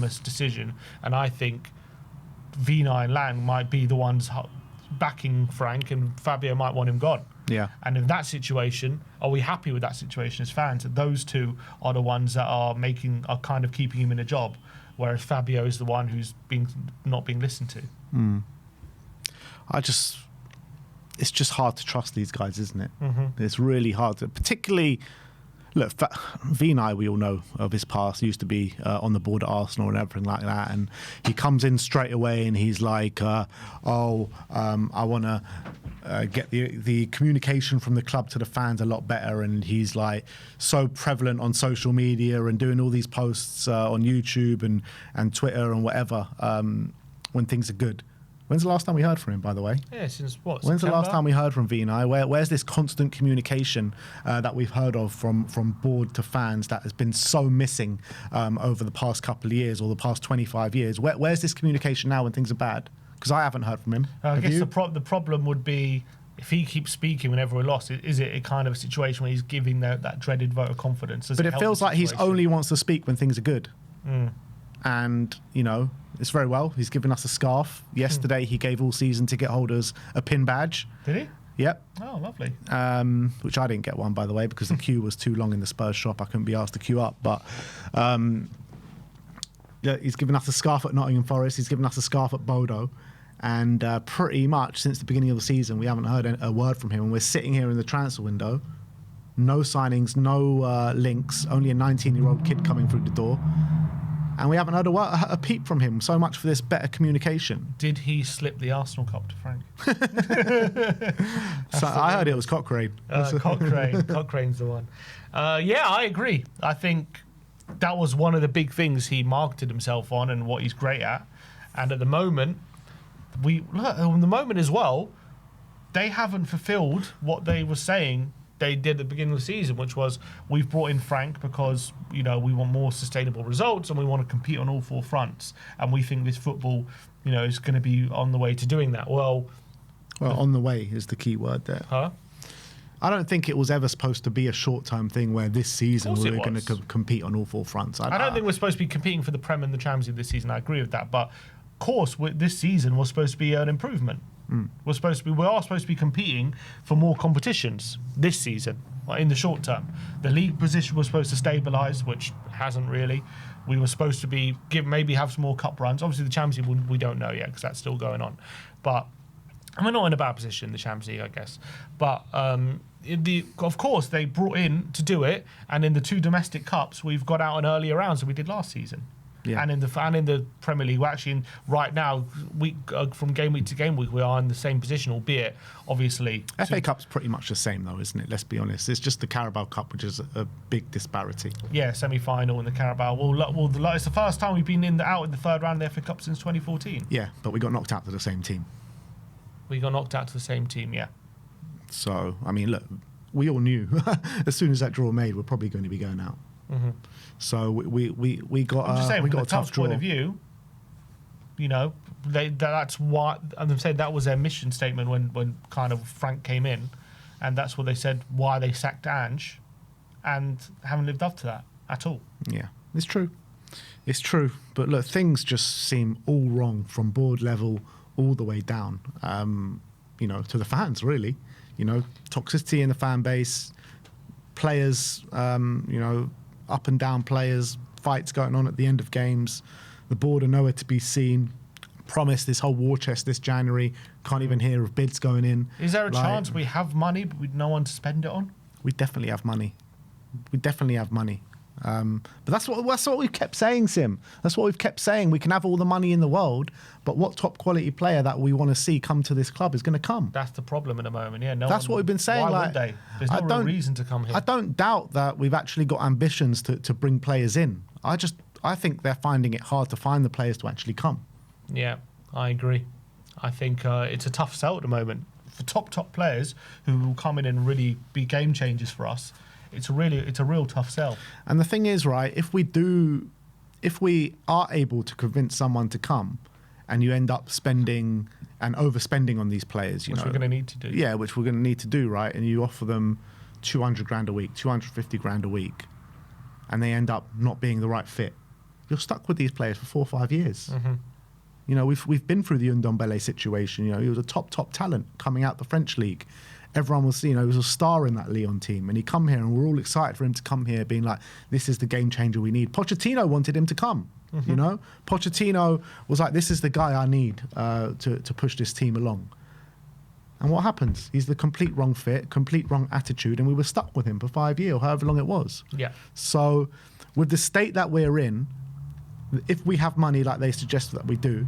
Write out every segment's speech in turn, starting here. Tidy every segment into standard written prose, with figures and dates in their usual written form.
unanimous decision, and I think Vina and Lang might be the ones backing Frank, and Fabio might want him gone. Yeah. And in that situation, are we happy with that situation as fans? That those two are the ones that are kind of keeping him in a job, whereas Fabio is the one who's not being listened to. It's just hard to trust these guys, isn't it? It's really hard to, particularly. Look, Vinay, we all know of his past. He used to be on the board at Arsenal and everything like that. And he comes in straight away and he's like, I want to get the communication from the club to the fans a lot better. And he's like so prevalent on social media and doing all these posts on YouTube and Twitter and whatever when things are good. When's the last time we heard from him, by the way? Yeah, since what? When's September? the last time we heard from Vinay? Where's this constant communication that we've heard of from board to fans that has been so missing over the past couple of years or the past 25 years? Where's this communication now when things are bad? Because I haven't heard from him. I guess the problem would be if he keeps speaking whenever we're lost. Is it a kind of a situation where he's giving that dreaded vote of confidence? But it feels like he's only wants to speak when things are good. And, you know, it's very well. He's given us a scarf. Yesterday, he gave all season ticket holders a pin badge. Did he? Yep. Oh, lovely. Which I didn't get one, by the way, because the queue was too long in the Spurs shop. I couldn't be asked to queue up. But yeah, he's given us a scarf at Nottingham Forest. He's given us a scarf at Bodo. And pretty much since the beginning of the season, we haven't heard a word from him. And we're sitting here in the transfer window. No signings, no links, only a 19-year-old kid coming through the door. And we haven't heard a peep from him. So much for this better communication. Did he slip the Arsenal Cup to Frank? So I heard it was Cochrane. Cochrane's the one. Yeah, I agree. I think that was one of the big things he marketed himself on and what he's great at. And at the moment, as well, they haven't fulfilled what they were saying they did at the beginning of the season, which was we've brought in Frank because, you know, we want more sustainable results and we want to compete on all four fronts. And we think this football, you know, is going to be on the way to doing that. Well, on the way is the key word there. Huh? I don't think it was ever supposed to be a short-term thing where this season we were going to compete on all four fronts. I don't think we're supposed to be competing for the Prem and the Champions League this season. I agree with that. But, of course, this season was supposed to be an improvement. We are supposed to be competing for more competitions this season, in the short term. The league position was supposed to stabilise, which hasn't really. We were supposed to be maybe have some more cup runs. Obviously, the Champions League we don't know yet because that's still going on. But we're not in a bad position in the Champions League, I guess. But of course, they brought in to do it, and in the two domestic cups, we've got out an earlier rounds than we did last season. Yeah. And in the Premier League, we're actually right now, from game week to game week, we are in the same position, albeit obviously. FA Cup's pretty much the same, though, isn't it? Let's be honest. It's just the Carabao Cup, which is a big disparity. Yeah, semi-final in the Carabao. Well, it's the first time we've been out in the third round of the FA Cup since 2014. Yeah, but we got knocked out to the same team. We got knocked out to the same team, yeah. So, I mean, look, we all knew as soon as that draw made, we're probably going to be going out. So we got. I'm just saying, we from got the tough point of view, you know, that's what I'm saying. That was their mission statement when kind of Frank came in, and that's what they said why they sacked Ange, and haven't lived up to that at all. Yeah, it's true. It's true. But look, things just seem all wrong from board level all the way down. You know, to the fans really. You know, toxicity in the fan base, players. You know. Up and down players, fights going on at the end of games. The board are nowhere to be seen. Promised this whole war chest this January. Can't even hear of bids going in. Is there a chance we have money but with no one to spend it on? We definitely have money. But that's what we've kept saying, Sim. That's what we've kept saying. We can have all the money in the world, but what top quality player that we want to see come to this club is going to come? That's the problem at the moment. Yeah, that's what we've been saying. Why would they? There's no real reason to come here. I don't doubt that we've actually got ambitions to bring players in. I think they're finding it hard to find the players to actually come. Yeah, I agree. I think it's a tough sell at the moment for top players who will come in and really be game changers for us. It's a real tough sell. And the thing is, right, if we are able to convince someone to come and you end up spending and overspending on these players, which we're going to need to do. Yeah, which we're going to need to do, right? And you offer them 200 grand a week, 250 grand a week, and they end up not being the right fit. you're stuck with these players for 4 or 5 years. Mm-hmm. You know, we've been through the Ndombele situation. You know, he was a top talent coming out the French league. Everyone was, you know, he was a star in that Lyon team, and he come here, and we're all excited for him to come here, being like, this is the game changer we need. Pochettino wanted him to come. You know, Pochettino was like, this is the guy I need to push this team along. And what happens? He's the complete wrong fit, complete wrong attitude, and we were stuck with him for 5 years, or however long it was. Yeah. So with the state that we're in, if we have money like they suggest that we do,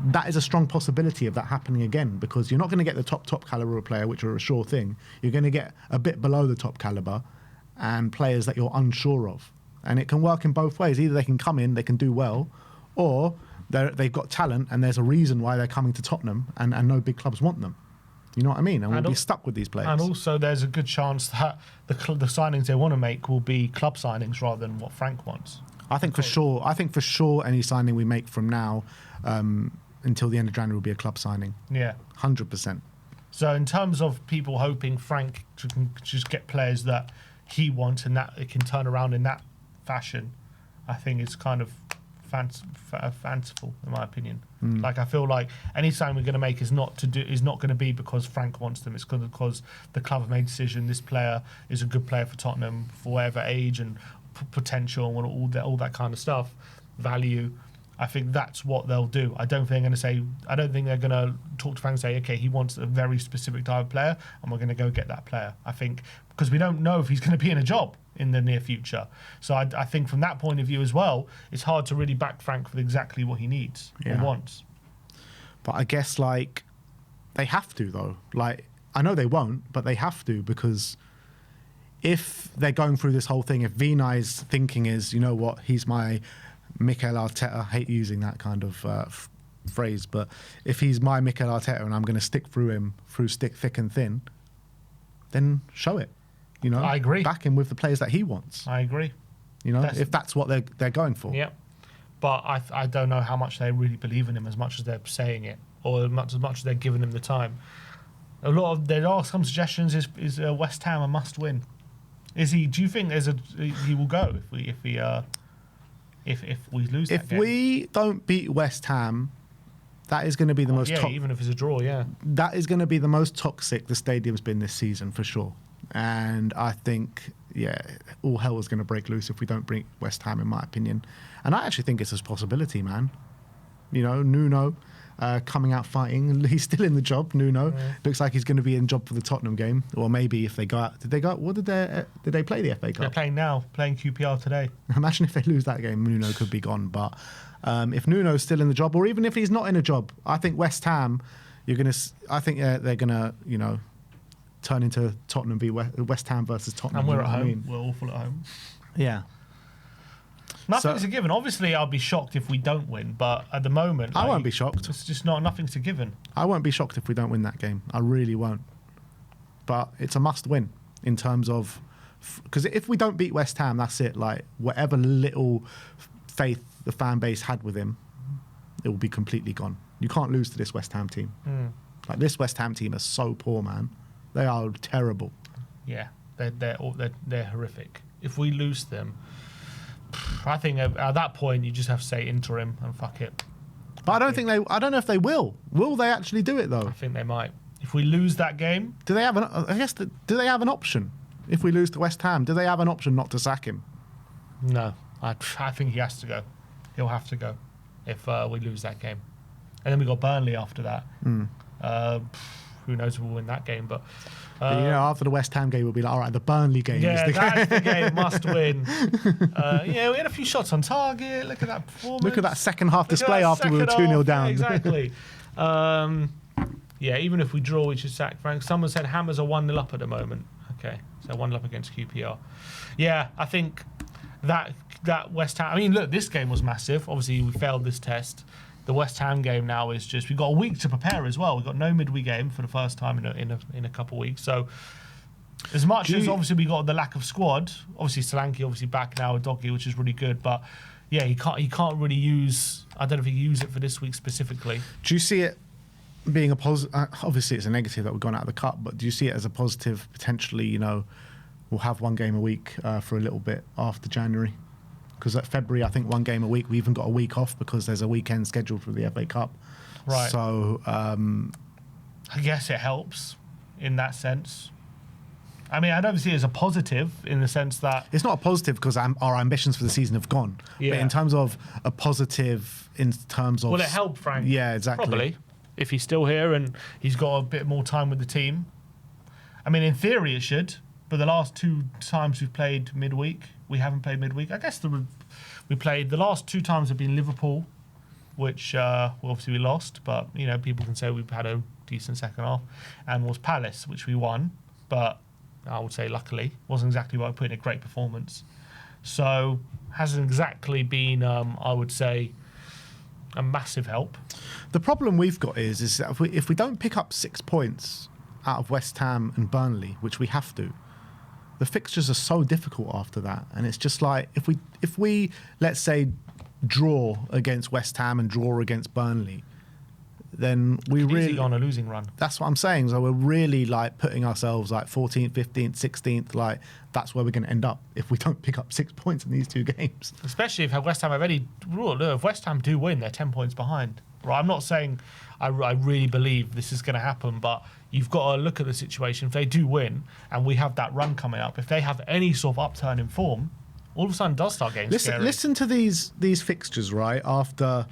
that is a strong possibility of that happening again, because you're not going to get the top caliber player, which are a sure thing. You're going to get a bit below the top caliber and players that you're unsure of. And it can work in both ways. Either they can come in, they can do well, or they've got talent and there's a reason why they're coming to Tottenham, and no big clubs want them. You know what I mean? And we'll be stuck with these players. And also there's a good chance that the signings they want to make will be club signings rather than what Frank wants. I think for sure any signing we make from now until the end of January will be a club signing. Yeah. 100%. So in terms of people hoping Frank can just get players that he wants and that it can turn around in that fashion, I think it's kind of fanciful in my opinion. Like, I feel like any sign we're going to make is not going to be because Frank wants them. It's because the club have made a decision. This player is a good player for Tottenham for whatever age and potential and all that kind of stuff, value. I think that's what they'll do. I don't think they're going to talk to Frank and say, okay, he wants a very specific type of player and we're going to go get that player. I think because we don't know if he's going to be in a job in the near future. So I think from that point of view as well, it's hard to really back Frank for exactly what he needs or wants. But I guess, like, they have to, though. Like, I know they won't, but they have to, because if they're going through this whole thing, if Vinay's thinking is, you know what, he's my Mikel Arteta, I hate using that kind of phrase, but if he's my Mikel Arteta and I'm going to stick through him through thick and thin, then show it. You know, I agree. Back him with the players that he wants. I agree. You know, if that's what they're going for. Yeah. But I don't know how much they really believe in him as much as they're saying it, or as much as they're giving him the time. There are some suggestions. Is West Ham a must win? Is he? Do you think he will go if we lose that game? If we don't beat West Ham, that is going to be the most. Even if it's a draw, yeah. That is going to be the most toxic the stadium's been this season for sure. And I think, all hell is going to break loose if we don't beat West Ham, in my opinion. And I actually think it's a possibility, man. You know, Nuno coming out fighting. He's still in the job, Nuno. Looks like he's going to be in job for the Tottenham game. Or maybe if they go out. Did they go out? What did they play the FA Cup? They're playing now, playing QPR today. Imagine if they lose that game, Nuno could be gone. But if Nuno's still in the job, or even if he's not in a job, I think West Ham, they're going to, you know, turn into Tottenham v West Ham versus Tottenham. And we're at home. We're awful at home. Yeah. Nothing's a given. Obviously, I'll be shocked if we don't win, but at the moment, I won't be shocked. It's just nothing's a given. I won't be shocked if we don't win that game. I really won't. But it's a must-win in terms of, because if we don't beat West Ham, that's it. Like, whatever little faith the fan base had with him, it will be completely gone. You can't lose to this West Ham team. Like, this West Ham team is so poor, man. They are terrible. Yeah, they're horrific. If we lose them, I think at that point you just have to say interim and fuck it. But I don't know if they will. Will they actually do it though? I think they might. If we lose that game, do they have an option? If we lose to West Ham, do they have an option not to sack him? No, I think he has to go. He'll have to go if we lose that game, and then we got Burnley after that. Who knows if we'll win that game, but you know, after the West Ham game, we'll be like, all right, the Burnley game is the that's the game, must win. We had a few shots on target. Look at that performance. Look at that second half display after we were 2-0 down. Yeah, exactly. Even if we draw, we should sack Frank. Someone said Hammers are 1-0 up at the moment. Okay, so 1-0 up against QPR. Yeah, I think that West Ham. I mean, look, this game was massive. Obviously, we failed this test. The West Ham game now is just, we've got a week to prepare as well. We've got no midweek game for the first time in a couple of weeks. So as much as obviously we got the lack of squad, obviously Solanke obviously back now with Doggy, which is really good. But yeah, he can't really use, I don't know if he can use it for this week specifically. Do you see it being a positive? Obviously it's a negative that we've gone out of the cup, but do you see it as a positive potentially, you know, we'll have one game a week for a little bit after January? because at February, I think 1 game a week. We even got a week off because there's a weekend scheduled for the FA Cup. Right. So I guess it helps in that sense. I mean, I don't see it as a positive in the sense that it's not a positive because our ambitions for the season have gone. Yeah. But in terms of a positive, in terms of... Will it help Frank? Yeah, exactly. Probably. If he's still here and he's got a bit more time with the team. I mean, in theory it should, but the last 2 times we've played midweek, we haven't played midweek. I guess we played... The last 2 times have been Liverpool, which obviously we lost, but, you know, people can say we've had a decent second half, and was Palace, which we won, but... I would say, luckily, wasn't exactly what I put in a great performance. So, hasn't exactly been, I would say, a massive help. The problem we've got is that if we don't pick up 6 points out of West Ham and Burnley, which we have to, the fixtures are so difficult after that. And it's just like, if we let's say, draw against West Ham and draw against Burnley, then we really go on a losing run. That's what I'm saying. So we're really like putting ourselves like 14th, 15th, 16th. Like that's where we're going to end up if we don't pick up 6 points in these 2 games. Especially if West Ham have any. If West Ham do win, they're 10 points behind. Right? I'm not saying I really believe this is going to happen, but you've got to look at the situation. If they do win and we have that run coming up, if they have any sort of upturn in form, all of a sudden it does start getting scary. Listen to these fixtures right after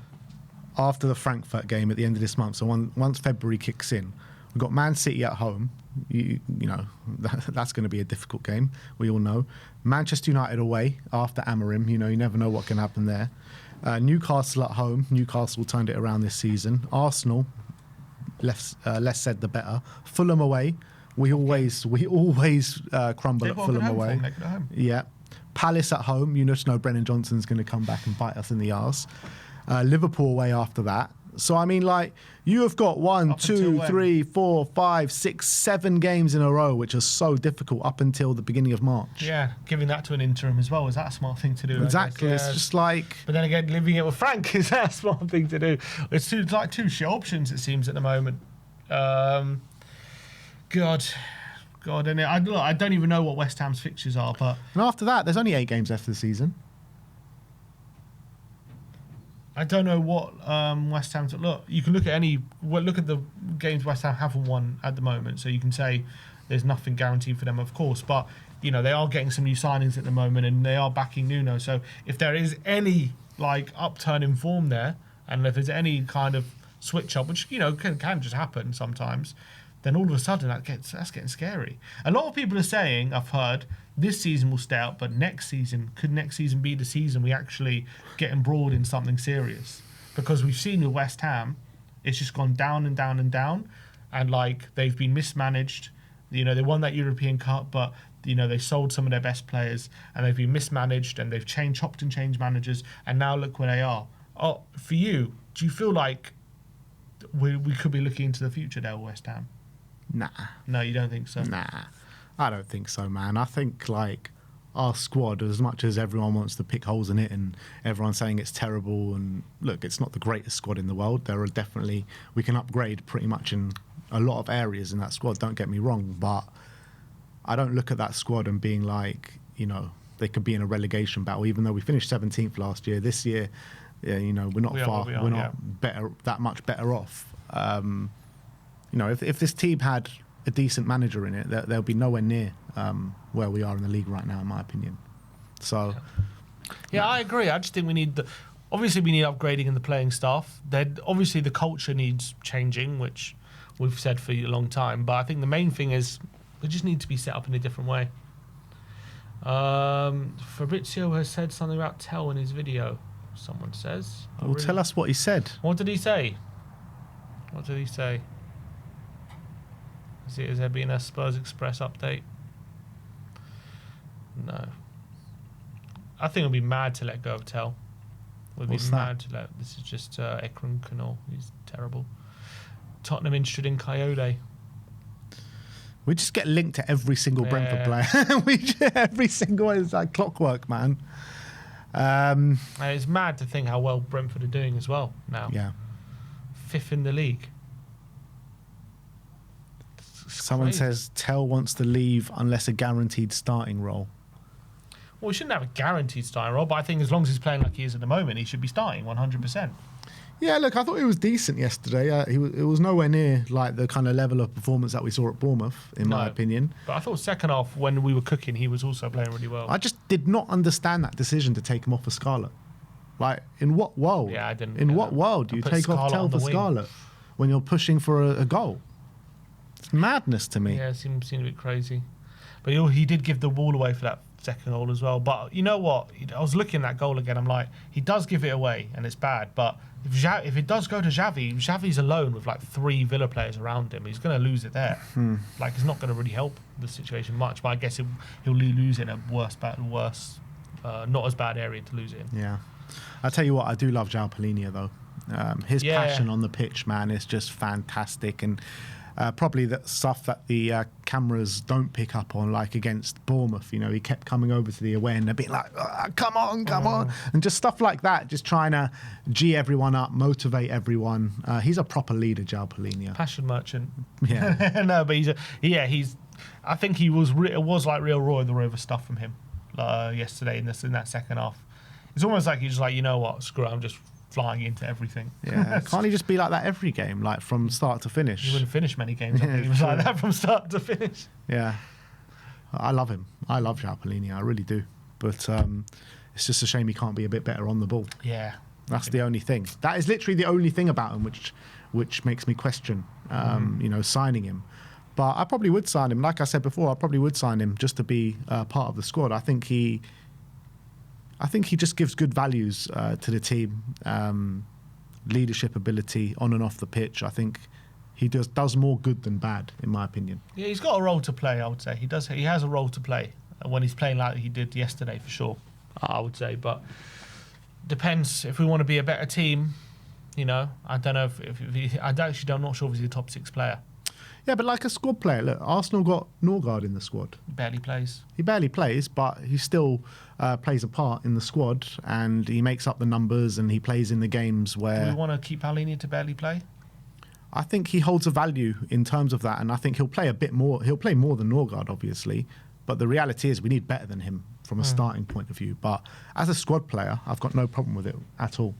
the Frankfurt game at the end of this month. So once February kicks in, we've got Man City at home. You know, that's going to be a difficult game. We all know. Manchester United away after Amorim. You know, you never know what can happen there. Newcastle at home. Newcastle turned it around this season. Arsenal, less said the better. Fulham away. We always crumble at Fulham away. Yeah. Palace at home. You just know Brennan Johnson's going to come back and bite us in the arse. Liverpool away after that. So, I mean, like, you have got 1, 2, 3, 4, 5, 6, 7 games in a row, which are so difficult up until the beginning of March. Yeah, giving that to an interim as well. Is that a smart thing to do? Exactly. Yeah. It's just like... But then again, living it with Frank, is that a smart thing to do? It's like 2 shit options, it seems, at the moment. God, and I don't even know what West Ham's fixtures are, but... And after that, there's only 8 games left of the season. I don't know what West Ham... Look, you can look at look at the games West Ham haven't won at the moment, so you can say there's nothing guaranteed for them, of course, but, you know, they are getting some new signings at the moment, and they are backing Nuno, so if there is any, like, upturn in form there, and if there's any kind of switch up, which, you know, can just happen sometimes, then all of a sudden that's getting scary. A lot of people are saying, I've heard, this season will stay out, but could next season be the season we actually get embroiled in something serious? Because we've seen with West Ham, it's just gone down and down and down, and like they've been mismanaged. You know, they won that European Cup, but you know they sold some of their best players, and they've been mismanaged, and they've chopped and changed managers, and now look where they are. Oh, for you, do you feel like we could be looking into the future there, West Ham? Nah. No, you don't think so? Nah. I don't think so, man. I think, like, our squad, as much as everyone wants to pick holes in it and everyone's saying it's terrible, and look, it's not the greatest squad in the world. There are definitely... We can upgrade pretty much in a lot of areas in that squad, don't get me wrong, but I don't look at that squad and being like, you know, they could be in a relegation battle, even though we finished 17th last year. This year, yeah, you know, we're not we're not that much better off. You know, if this team had a decent manager in it, they'll be nowhere near where we are in the league right now, in my opinion. So, yeah, I agree. I just think we need obviously we need upgrading in the playing staff. Then obviously the culture needs changing, which we've said for a long time. But I think the main thing is they just need to be set up in a different way. Fabrizio has said something about Tell in his video. Someone says. Well, tell us what he said. What did he say? What did he say? Has there been a Spurs Express update? No. I think we'd be mad to let go of Tell. We'd be mad to let... This is just Ekram Canal. He's terrible. Tottenham interested in Coyote. We just get linked to every single Brentford player. Every single one is like clockwork, man. It's mad to think how well Brentford are doing as well now. Yeah. 5th in the league. Someone says Tell wants to leave unless a guaranteed starting role. Well, we shouldn't have a guaranteed starting role, but I think as long as he's playing like he is at the moment, he should be starting 100%. Yeah, look, I thought he was decent yesterday. It was nowhere near like the kind of level of performance that we saw at Bournemouth, in my opinion. But I thought second half, when we were cooking, he was also playing really well. I just did not understand that decision to take him off for Scarlett. Like, in what world? Yeah, I didn't. In what world do you take off Tell for Scarlett when you're pushing for a goal? It's madness to me. Yeah, it seemed a bit crazy. But he did give the ball away for that second goal as well. But you know what? I was looking at that goal again. I'm like, he does give it away, and it's bad. But if it does go to Xavi's alone with like 3 Villa players around him, he's going to lose it there. Like, it's not going to really help the situation much. But I guess he'll lose it in a not as bad area to lose it in. Yeah. I tell you what, I do love João Palhinha though. His passion on the pitch, man, is just fantastic, and probably the stuff that the cameras don't pick up on, like against Bournemouth. You know, he kept coming over to the away and they're being like, come on, and just stuff like that, just trying to G everyone up, motivate everyone. He's a proper leader, João Palhinha. Passion merchant. Yeah. No, but he's. I think it was like real Roy the Rover stuff from him yesterday in that second half. It's almost like he's just like, you know what, screw it, I'm just flying into everything. Yeah, can't he just be like that every game, like from start to finish? He wouldn't finish many games. I think he was like that from start to finish. Yeah, I love him. I love João Palhinha, I really do. But it's just a shame he can't be a bit better on the ball. Yeah, that's the only thing. That is literally the only thing about him which makes me question, signing him. But I probably would sign him. Like I said before, I probably would sign him just to be part of the squad. I think he just gives good values to the team, leadership ability on and off the pitch. I think he does more good than bad, in my opinion. Yeah, he's got a role to play, I would say. He has a role to play when he's playing like he did yesterday, for sure, I would say. But depends if we want to be a better team. You know, I don't know I'm not sure if he's a top 6 player. Yeah, but like a squad player, look, Arsenal got Norgard in the squad. Barely plays. He barely plays, but he still plays a part in the squad, and he makes up the numbers, and he plays in the games where... Do we want to keep Palhinha to barely play? I think he holds a value in terms of that, and I think he'll play a bit more. He'll play more than Norgard, obviously, but the reality is we need better than him from a starting point of view. But as a squad player, I've got no problem with it at all.